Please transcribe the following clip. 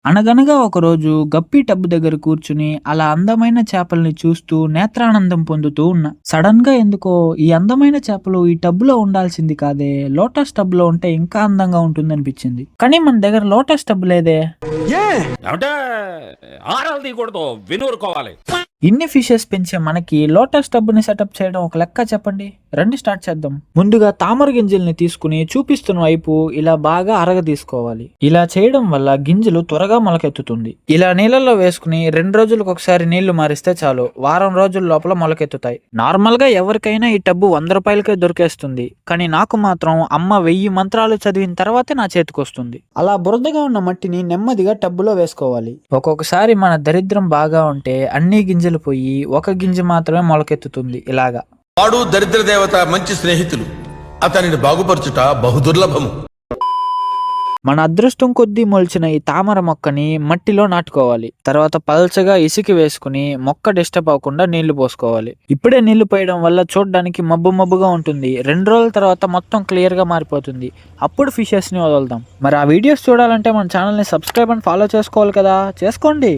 అనగనగా ఒకరోజు గప్పి టబ్బు దగ్గర కూర్చుని అలా అందమైన చేపల్ని చూస్తూ నేత్రానందం పొందుతూ ఉన్నా. సడన్ గా ఎందుకో ఈ అందమైన చేపలు ఈ టబ్బులో ఉండాల్సింది కాదే, లోటస్ టబ్బులో ఉంటే ఇంకా అందంగా ఉంటుందనిపించింది. కానీ మన దగ్గర లోటస్ టబ్బు లేదే. ఏమంటే ఆరాలు తీయకూడదు, వినూరుకోవాలి. ఇన్ని ఫిషెస్ పెంచే మనకి లోటస్ టబ్బుని సెటప్ చేయడం ఒక లెక్క చెప్పండి. రండి స్టార్ట్ చేద్దాం. ముందుగా తామర గింజల్ని తీసుకుని చూపిస్తున్న వైపు ఇలా బాగా అరగ తీసుకోవాలి. ఇలా చేయడం వల్ల గింజలు త్వరగా మొలకెత్తుతుంది. ఇలా నీళ్ళల్లో వేసుకుని 2 రోజులకు ఒకసారి నీళ్లు మారిస్తే చాలు, వారం రోజుల లోపల మొలకెత్తుతాయి. నార్మల్ గా ఎవరికైనా ఈ టబ్బు 100 రూపాయలకే దొరికేస్తుంది. కానీ నాకు మాత్రం అమ్మ 1000 మంత్రాలు చదివిన తర్వాతే నా చేతికి వస్తుంది. అలా బురదగా ఉన్న మట్టిని నెమ్మదిగా టబ్బులో వేసుకోవాలి. ఒక్కొక్కసారి మన దరిద్రం బాగా ఉంటే అన్ని గింజలు పోయి ఒక గింజ మాత్రమే మొలకెత్తుతుంది. ఇలాగా వాడు దరిద్ర దేవత మంచి స్నేహితులు, అతనిని బాగుపరచుట బహుదుర్లభము. మన అదృష్టం కొద్దీ మొలిచిన ఈ తామర మొక్కని మట్టిలో నాటుకోవాలి. తర్వాత పల్చగా ఇసుక వేసుకుని మొక్క డిస్టర్బ్ అవ్వకుండా నీళ్లు పోసుకోవాలి. ఇప్పుడే నీళ్లు పోయడం వల్ల చూడడానికి మబ్బు మబ్బుగా ఉంటుంది. 2 రోజుల తర్వాత మొత్తం క్లియర్ గా మారిపోతుంది. అప్పుడు ఫిషెస్ ని వదులుదాం. మరి ఆ వీడియోస్ చూడాలంటే మన ఛానల్ ని సబ్స్క్రైబ్ అండ్ ఫాలో చేసుకోవాలి కదా, చేసుకోండి.